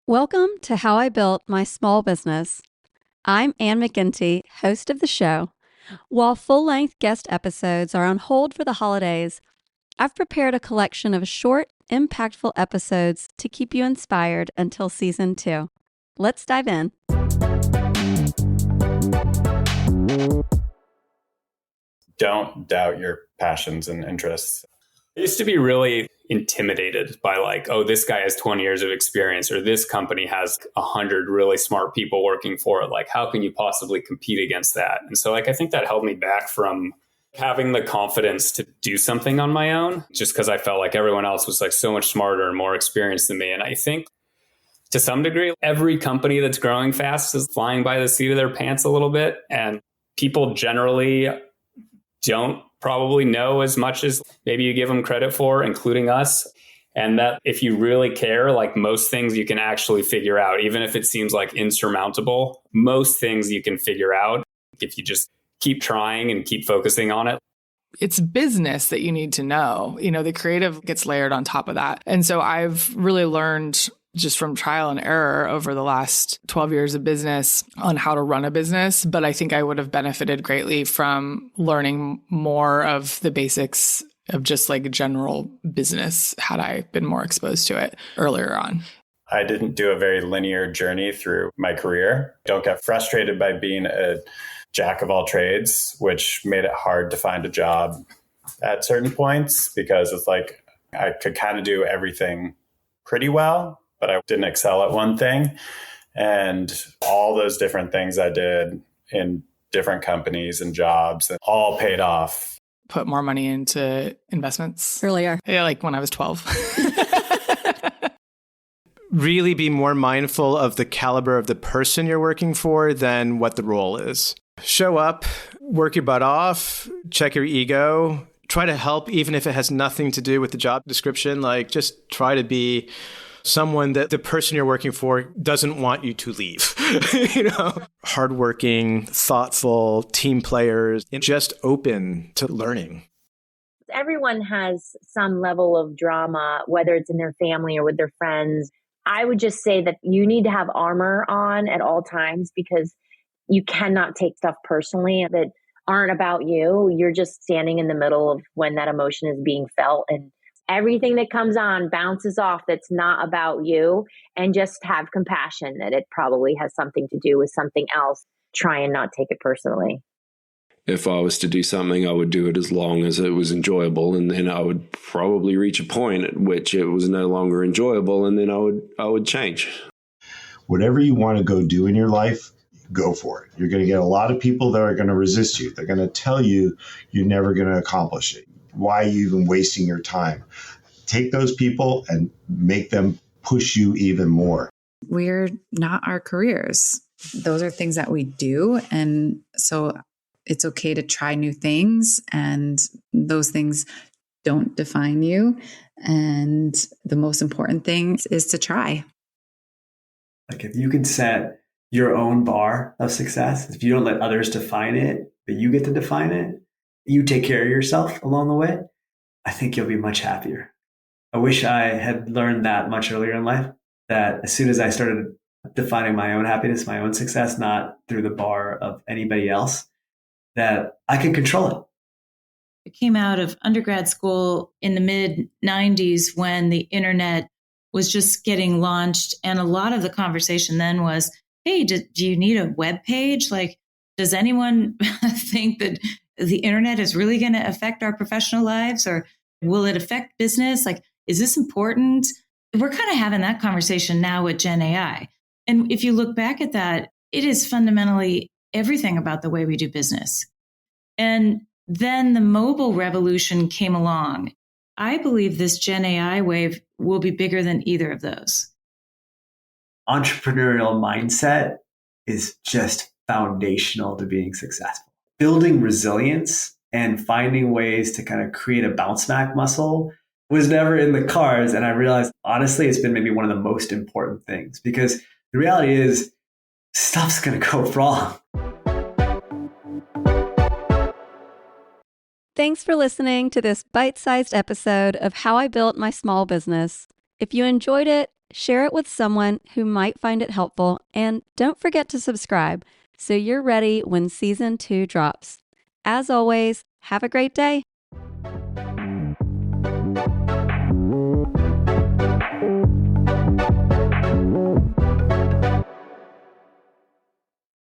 Welcome to How I Built My Small Business. I'm Anne McGinty, host of the show. While full-length guest episodes are on hold for the holidays, I've prepared a collection of short, impactful episodes to keep you inspired until season 2. Let's dive in. Don't doubt your passions and interests. I used to be really intimidated by this guy has 20 years of experience, or this company has 100 really smart people working for it. Like, how can you possibly compete against that? And so I think that held me back from having the confidence to do something on my own, just because I felt like everyone else was so much smarter and more experienced than me. And I think to some degree, every company that's growing fast is flying by the seat of their pants a little bit. And people generally don't probably know as much as maybe you give them credit for, including us. And that if you really care, most things you can actually figure out, even if it seems insurmountable, most things you can figure out if you just keep trying and keep focusing on it. It's business that you need to know. The creative gets layered on top of that. And so I've really learned just from trial and error over the last 12 years of business on how to run a business. But I think I would have benefited greatly from learning more of the basics of just general business had I been more exposed to it earlier on. I didn't do a very linear journey through my career. Don't get frustrated by being a jack of all trades, which made it hard to find a job at certain points because it's I could kind of do everything pretty well, but I didn't excel at one thing. And all those different things I did in different companies and jobs and all paid off. Put more money into investments. Earlier. Yeah, when I was 12. Really be more mindful of the caliber of the person you're working for than what the role is. Show up, work your butt off, check your ego, try to help even if it has nothing to do with the job description. Just try to be someone that the person you're working for doesn't want you to leave. Hardworking, thoughtful, team players, and just open to learning. Everyone has some level of drama, whether it's in their family or with their friends. I would just say that you need to have armor on at all times because you cannot take stuff personally that aren't about you. You're just standing in the middle of when that emotion is being felt, and everything that comes on bounces off that's not about you, and just have compassion that it probably has something to do with something else. Try and not take it personally. If I was to do something, I would do it as long as it was enjoyable. And then I would probably reach a point at which it was no longer enjoyable. And then I would change. Whatever you want to go do in your life, go for it. You're going to get a lot of people that are going to resist you. They're going to tell you you're never going to accomplish it. Why are you even wasting your time? Take those people and make them push you even more. We're not our careers. Those are things that we do. And so it's okay to try new things, and those things don't define you. And the most important thing is to try. If you can set your own bar of success, if you don't let others define it, but you get to define it, you take care of yourself along the way, I think you'll be much happier. I wish I had learned that much earlier in life, that as soon as I started defining my own happiness, my own success, not through the bar of anybody else, that I could control it. I came out of undergrad school in the mid 90s when the internet was just getting launched. And a lot of the conversation then was, hey, do you need a web page? Does anyone think that the internet is really going to affect our professional lives, or will it affect business? Is this important? We're kind of having that conversation now with Gen AI. And if you look back at that, it is fundamentally everything about the way we do business. And then the mobile revolution came along. I believe this Gen AI wave will be bigger than either of those. Entrepreneurial mindset is just foundational to being successful. Building resilience and finding ways to kind of create a bounce back muscle was never in the cards. And I realized, honestly, it's been maybe one of the most important things, because the reality is stuff's going to go wrong. Thanks for listening to this bite-sized episode of How I Built My Small Business. If you enjoyed it, share it with someone who might find it helpful, and don't forget to subscribe so you're ready when season 2 drops. As always, have a great day.